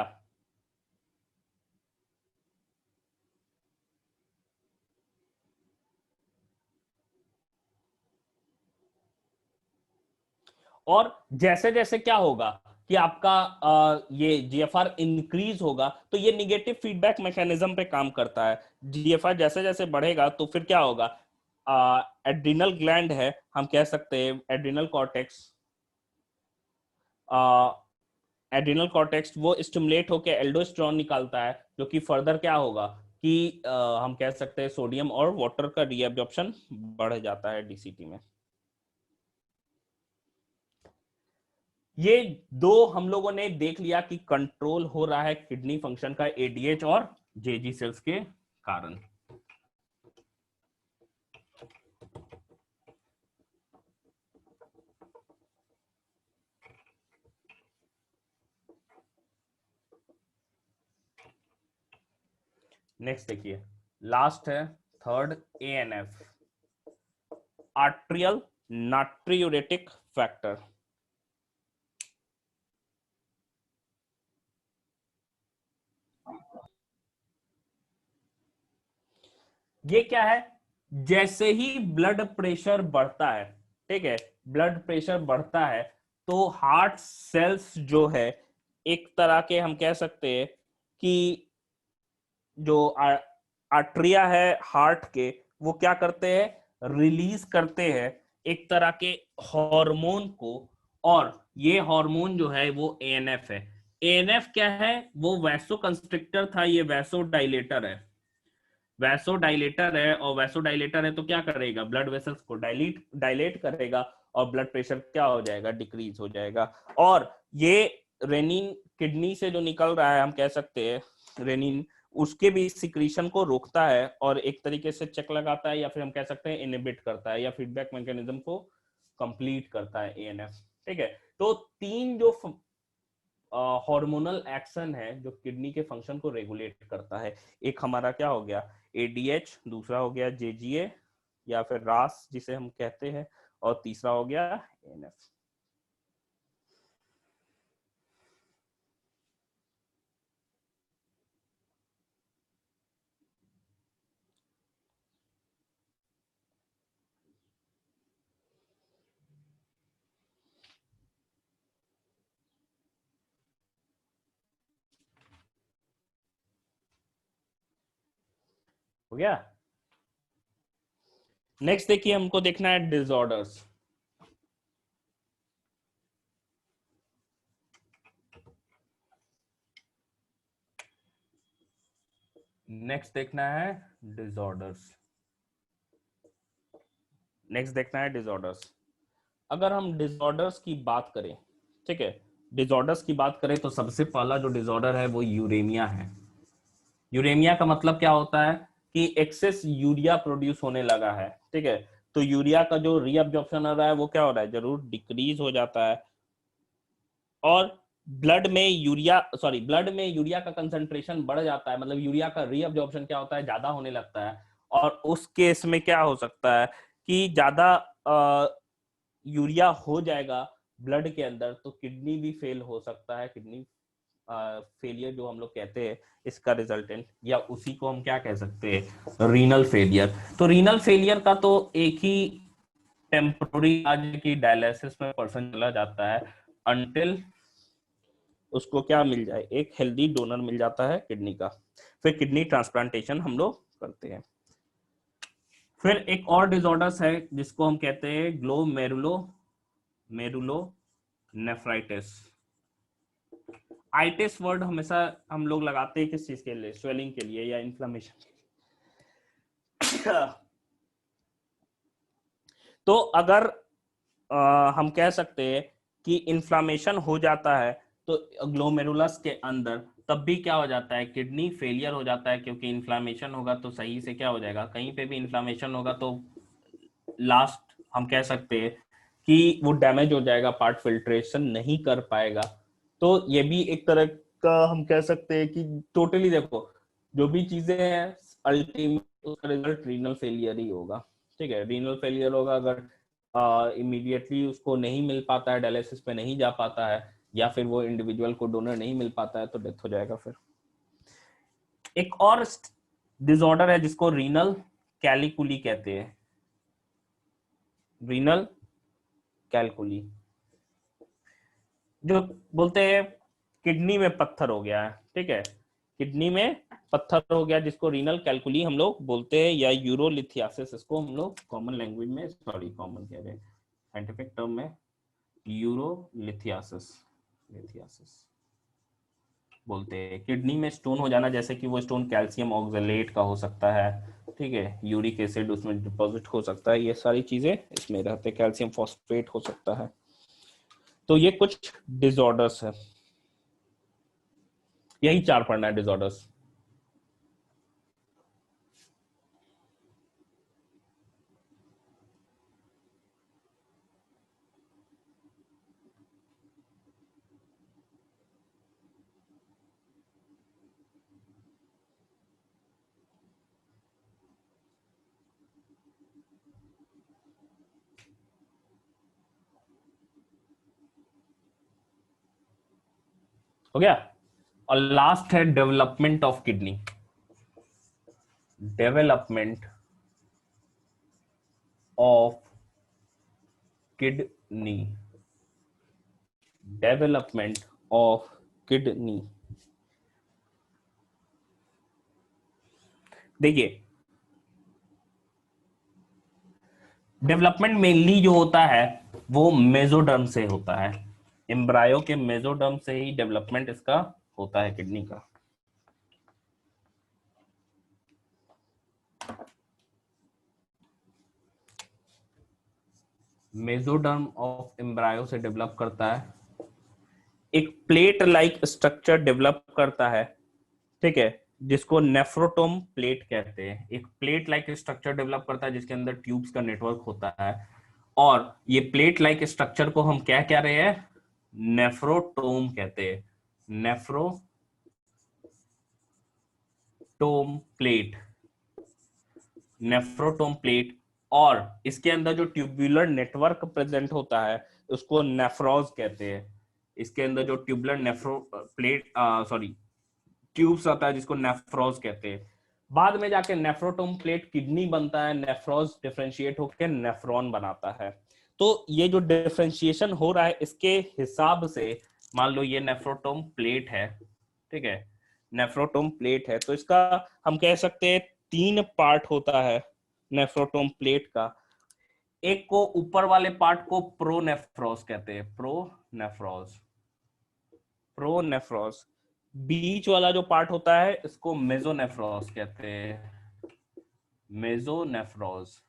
और जैसे जैसे क्या होगा कि आपका ये जीएफआर इंक्रीज होगा तो ये निगेटिव फीडबैक मैकेनिज्म पे काम करता है, जीएफआर जैसे जैसे बढ़ेगा तो फिर क्या होगा, एड्रिनल ग्लैंड है, हम कह सकते हैं एड्रिनल कॉर्टेक्स, एड्रिनल कॉर्टेक्स वो स्टिमुलेट होकर एल्डोस्टेरोन निकालता है, जो कि फर्दर क्या होगा कि हम कह सकते हैं सोडियम और वाटर का रीअब्जॉर्प्शन बढ़ जाता है डीसीटी में। ये दो हम लोगों ने देख लिया कि कंट्रोल हो रहा है किडनी फंक्शन का एडीएच और जेजी सेल्स के कारण। नेक्स्ट देखिए, लास्ट है थर्ड, एएनएफ, आर्ट्रियल नाट्रियूरेटिक फैक्टर। ये क्या है, जैसे ही ब्लड प्रेशर बढ़ता है, ठीक है, ब्लड प्रेशर बढ़ता है तो हार्ट सेल्स जो है, एक तरह के हम कह सकते हैं कि जो आर्टरिया है हार्ट के, वो क्या करते हैं, रिलीज करते हैं एक तरह के हार्मोन को। और ये हार्मोन जो है वो एएनएफ है। एएनएफ क्या है, वो वैसो कंस्ट्रिक्टर था, ये वैसो डायलेटर है। वैसो डायलेटर है, और वैसो डायलेटर है तो क्या करेगा, ब्लड वेसल्स को डायलेट करेगा, और ब्लड प्रेशर क्या हो जाएगा, डिक्रीज हो जाएगा। और ये रेनिन किडनी से जो निकल रहा है, हम कह सकते हैं रेनिन, उसके भी सिक्रीशन को रोकता है और एक तरीके से चेक लगाता है, या फिर हम कह सकते हैं इनहिबिट करता है, या फीडबैक मैकेनिज्म को कंप्लीट करता है एएनएफ। ठीक है, तो तीन जो हार्मोनल एक्शन है जो किडनी के फंक्शन को रेगुलेट करता है, एक हमारा क्या हो गया, एडीएच, दूसरा हो गया जेजीए या फिर रास जिसे हम कहते हैं, और तीसरा हो गया एएनएफ। हो गया। नेक्स्ट देखिए, हमको देखना है डिसऑर्डर्स। नेक्स्ट देखना है डिसऑर्डर्स। नेक्स्ट देखना है डिसऑर्डर्स। अगर हम डिसऑर्डर्स की बात करें, ठीक है, डिसऑर्डर्स की बात करें तो सबसे पहला जो डिसऑर्डर है वो यूरेमिया है। यूरेमिया का मतलब क्या होता है कि एक्सेस यूरिया प्रोड्यूस होने लगा है, ठीक है, तो यूरिया का जो रीअब्जॉर्प्शन हो रहा है वो क्या हो रहा है, जरूर डिक्रीज हो जाता है। और ब्लड में यूरिया का कंसंट्रेशन बढ़ जाता है, मतलब यूरिया का रीअब्जॉर्प्शन क्या होता है, ज्यादा होने लगता है। और उस केस में क्या हो सकता है कि ज्यादा यूरिया हो जाएगा ब्लड के अंदर, तो किडनी भी फेल हो सकता है। किडनी फेलियर जो हम लोग कहते हैं, इसका रिजल्टेंट, या उसी को हम क्या कह सकते हैं, रीनल फेलियर। तो रीनल फेलियर का तो एक ही टेम्पोररी आज की डायलिसिस में पर्सन चला जाता है, अनटिल उसको क्या मिल जाए, एक हेल्दी डोनर मिल जाता है किडनी का, फिर किडनी ट्रांसप्लांटेशन हम लोग करते हैं। फिर एक और डिसऑर्डर्स है जिसको हम कहते हैं मेरुलो नेफ्राइटिस। आइटिस वर्ड हमेशा हम लोग लगाते हैं किस चीज के लिए, स्वेलिंग के लिए या इन्फ्लेमेशन के लिए। तो अगर हम कह सकते हैं कि इन्फ्लामेशन हो जाता है तो ग्लोमेरुलस के अंदर, तब भी क्या हो जाता है, किडनी फेलियर हो जाता है, क्योंकि इन्फ्लामेशन होगा तो सही से क्या हो जाएगा, कहीं पे भी इन्फ्लामेशन होगा तो लास्ट हम कह सकते हैं कि वो डैमेज हो जाएगा, पार्ट फिल्ट्रेशन नहीं कर पाएगा। तो ये भी एक तरह का हम कह सकते हैं कि टोटली देखो जो भी चीजें हैं, अल्टीमेट उसका रिजल्ट रीनल फेलियर ही होगा। ठीक है, रीनल फेलियर होगा अगर इमीडिएटली उसको नहीं मिल पाता है, डायलिसिस पे नहीं जा पाता है, या फिर वो इंडिविजुअल को डोनर नहीं मिल पाता है, तो डेथ हो जाएगा। फिर एक और डिसऑर्डर है जिसको रीनल कैलिकुली कहते हैं, रीनल कैलकुली, जो बोलते हैं किडनी में पत्थर हो गया है, ठीक है, किडनी में पत्थर हो गया जिसको रीनल कैलकुली हम लोग बोलते हैं, या यूरोलिथियासिस, इसको हम लोग कॉमन लैंग्वेज में, सॉरी कॉमन कह रहे हैं, साइंटिफिक टर्म में यूरोलिथियासिस लिथियासिस बोलते हैं। किडनी में स्टोन हो जाना, जैसे कि वो स्टोन कैल्शियम ऑक्सलेट का हो सकता है, ठीक है, यूरिक एसिड उसमें डिपॉजिट हो सकता है, ये सारी चीजें इसमें रहते हैं, कैल्शियम फॉस्फेट हो सकता है। तो ये कुछ डिसऑर्डर्स है, यही चार पढ़ना है डिसऑर्डर्स। हो गया। और लास्ट है development of kidney. Development of kidney, development of kidney. देखिए डेवलपमेंट मेनली जो होता है वो मेसोडर्म से होता है, एम्ब्रायो के मेसोडर्म से ही डेवलपमेंट इसका होता है किडनी का। मेसोडर्म ऑफ एम्ब्रायो से डेवलप करता है, एक प्लेट लाइक स्ट्रक्चर डेवलप करता है, ठीक है, जिसको नेफ्रोटोम प्लेट कहते हैं। एक प्लेट लाइक स्ट्रक्चर डेवलप करता है जिसके अंदर ट्यूब्स का नेटवर्क होता है, और ये प्लेट लाइक स्ट्रक्चर को हम क्या कह रहे हैं, नेफ्रोटोम कहते हैं, नेफ्रोटोम प्लेट, नेफ्रोटोम प्लेट। और इसके अंदर जो ट्यूबुलर नेटवर्क प्रेजेंट होता है उसको नेफ्रॉज कहते हैं। इसके अंदर जो tubular nephro plate sorry tubes आता है जिसको नेफ्रॉज कहते हैं। बाद में जाके नेफ्रोटोम प्लेट किडनी बनता है, नेफ्रॉज डिफरेंशिएट होकर नेफ्रॉन बनाता है। तो ये जो डिफरेंशिएशन हो रहा है इसके हिसाब से मान लो ये नेफ्रोटोम प्लेट है, ठीक है, नेफ्रोटोम प्लेट है, तो इसका हम कह सकते हैं 3 पार्ट होता है नेफ्रोटोम प्लेट का। एक को ऊपर वाले पार्ट को प्रोनेफ्रॉस कहते हैं, प्रोनेफ्रॉस, प्रोनेफ्रॉस। बीच वाला जो पार्ट होता है इसको मेसोनेफ्रॉस कहते हैं, मेसोनेफ्रॉस।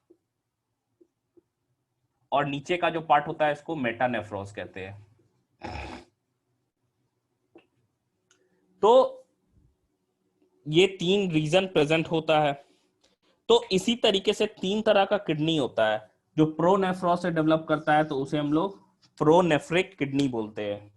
और नीचे का जो पार्ट होता है इसको मेटानेफ्रॉस कहते हैं। तो ये 3 रीजन प्रेजेंट होता है। तो इसी तरीके से 3 तरह का किडनी होता है। जो प्रोनेफ्रॉस से डेवलप करता है तो उसे हम लोग प्रोनेफ्रिक किडनी बोलते हैं,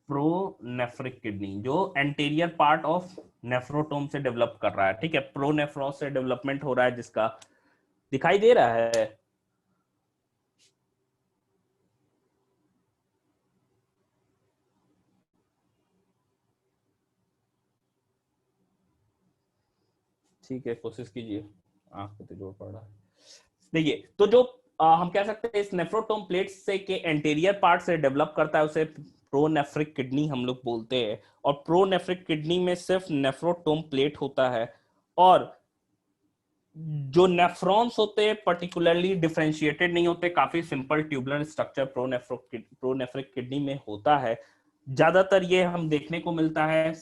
प्रोनेफ्रिक किडनी, जो एंटीरियर पार्ट ऑफ नेफ्रोटोम से डेवलप कर रहा है, ठीक है, प्रोनेफ्रॉस से डेवलपमेंट हो रहा है जिसका दिखाई दे रहा है। ठीक है, कोशिश कीजिए, आंख पे जोर पड़ रहा है। देखिए तो जो हम कह सकते हैं इस नेफ्रोटोम प्लेट से के एंटीरियर पार्ट से डेवलप करता है उसे प्रोनेफ्रिक किडनी हम लोग बोलते हैं। और प्रोनेफ्रिक किडनी में सिर्फ नेफ्रोटोम प्लेट होता है, और जो नेफ्रॉन्स होते हैं पर्टिकुलरली डिफरेंशिएटेड नहीं होते, काफी simple tubular structure pronephric kidney में होता है। ज्यादातर ये हम देखने को मिलता है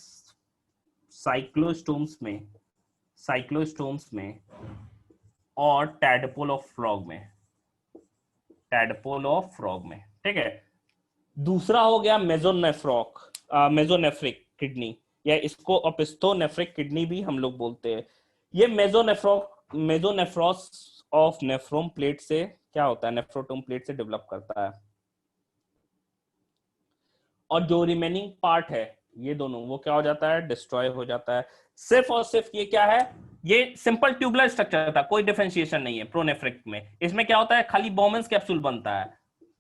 साइक्लोस्टोम्स में, साइक्लोस्टोम्स में और टैडपोल ऑफ फ्रॉग में, टैडपोल ऑफ फ्रॉग में, ठीक है। दूसरा हो गया मेसोनेफ्रिक किडनी, या इसको ओपिस्थोनेफ्रिक किडनी भी हम लोग बोलते हैं। ये मेसोनेफ्रॉस ऑफ नेफ्रोम प्लेट से क्या होता है, नेफ्रोटोम प्लेट से डेवलप करता है। और जो रिमेनिंग पार्ट है ये दोनों, वो क्या हो जाता है, डिस्ट्रॉय हो जाता है। सिर्फ और सिर्फ ये क्या है, ये सिंपल ट्यूबुलर स्ट्रक्चर था, कोई डिफरेंशिएशन नहीं है प्रोनेफ्रिक में। इसमें क्या होता है, खाली बॉमेंस कैप्सूल बनता है,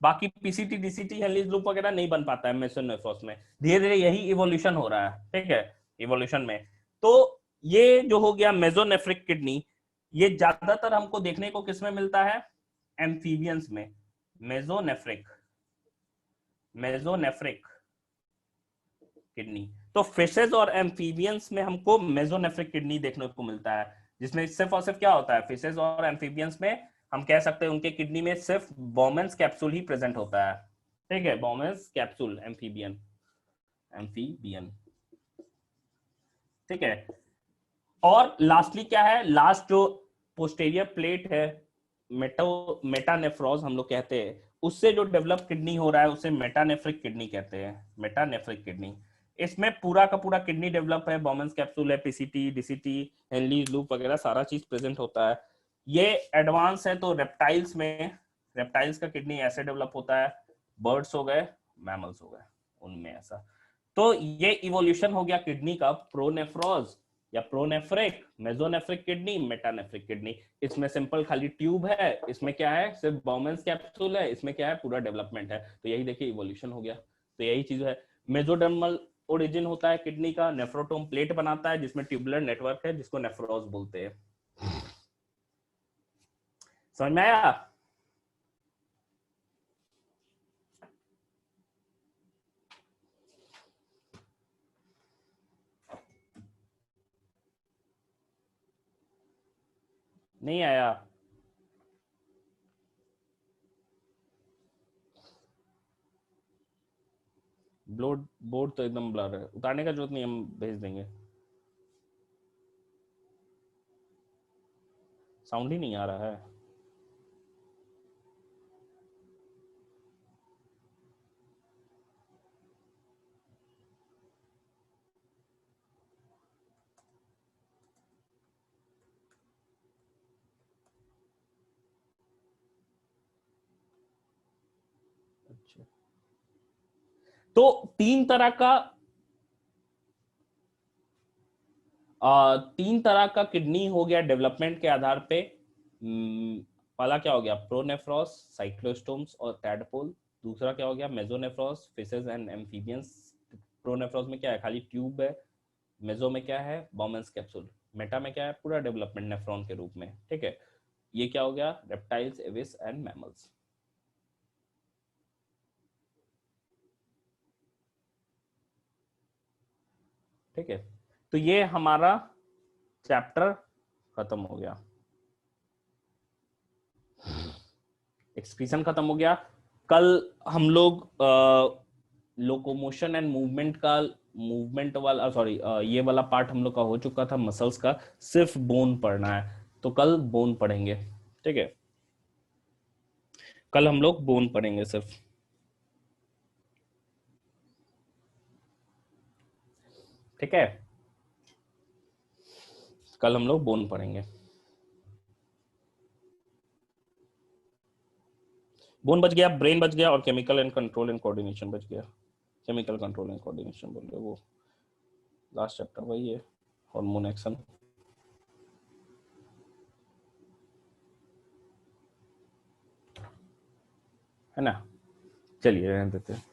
बाकी पीसीटी डीसीटी हेनलीज लूप वगैरह नहीं बन पाता है मेसोनेफ्रॉस में। धीरे धीरे यही इवोल्यूशन हो रहा है, ठीक है, इवोल्यूशन में। तो ये जो हो गया मेसोनेफ्रिक किडनी, ये ज्यादातर हमको देखने को किसमें मिलता है, एम्फीबियंस में। मेसोनेफ्रिक, मेसोनेफ्रिक किडनी, तो फिशेस और एम्फीबियंस में हमको मेसोनेफ्रिक किडनी देखने को मिलता है, जिसमें सिर्फ और सिर्फ क्या होता है, फिशेस और एम्फीबियंस में हम कह सकते हैं उनके किडनी में सिर्फ बोमेंस कैप्सूल ही प्रेजेंट होता है, ठीक है, बोमेंस कैप्सूल, एम्फीबियन, एम्फीबियन, ठीक है। और लास्टली क्या है, लास्ट जो पोस्टेरियर प्लेट है, मेटानेफ्रॉस हम लोग कहते हैं, उससे जो डेवलप किडनी हो रहा है उसे मेटानेफ्रिक किडनी कहते हैं, मेटानेफ्रिक किडनी। इसमें पूरा का पूरा किडनी डेवलप है, बॉमेंस कैप्सूल है, पीसीटी डीसीटी हेनलीज लूप वगैरह सारा चीज प्रेजेंट होता है। ये एडवांस है तो रेप्टाइल्स में, रेप्टाइल्स का किडनी ऐसे डेवलप होता है, बर्ड्स हो गए, मैमल्स हो गए, उनमें ऐसा। तो ये इवोल्यूशन हो गया किडनी का, प्रोनेफ्रॉस या pronephric, mesonephric kidney, metanephric kidney. इसमें सिंपल खाली ट्यूब है, इसमें क्या है, सिर्फ बॉमेंस कैप्सूल है, इसमें क्या है, पूरा डेवलपमेंट है। तो यही देखिए इवोल्यूशन हो गया। तो यही चीज है, मेसोडर्मल ओरिजिन होता है किडनी का, नेफ्रोटोम प्लेट बनाता है जिसमें ट्यूबुलर नेटवर्क है जिसको नेफ्रॉस बोलते हैं। समझ में आया? नहीं आया? बोर्ड बोर्ड तो एकदम ब्लर है, उतारने का जरूरत नहीं, हम भेज देंगे। साउंड ही नहीं आ रहा है। अच्छा, तो तीन तरह का किडनी हो गया डेवलपमेंट के आधार पे। पहला क्या हो गया? प्रोनेफ्रॉस, साइक्लोस्टोम्स और टैडपोल। दूसरा क्या हो गया? मेसोनेफ्रॉस, फिशेस एंड एम्फीबियंस। प्रोनेफ्रॉस में क्या है? खाली ट्यूब है। मेसो में क्या है? Bowman's capsule. मेटा में क्या है? पूरा डेवलपमेंट नेफ्रॉन के रूप में। ठीक है, ये क्या हो गया? Reptiles, Aves and mammals. ठीक है, तो ये हमारा चैप्टर खत्म हो गया, एक्सप्रेशन खत्म हो गया। कल हम लोग लोकोमोशन एंड मूवमेंट वाला, सॉरी, ये वाला पार्ट हम लोग का हो चुका था, मसल्स का। सिर्फ बोन पढ़ना है, तो कल बोन पढ़ेंगे। ठीक है, कल हम लोग बोन पढ़ेंगे सिर्फ। ठीक है, कल हम लोग बोन पढ़ेंगे। बोन बच गया, ब्रेन बच गया, और chemical and control and coordination बच गया। केमिकल कंट्रोल एंड कोऑर्डिनेशन बोल रहे वो लास्ट चैप्टर वही है, हार्मोन एक्शन, है ना? चलिए रहने देते हैं।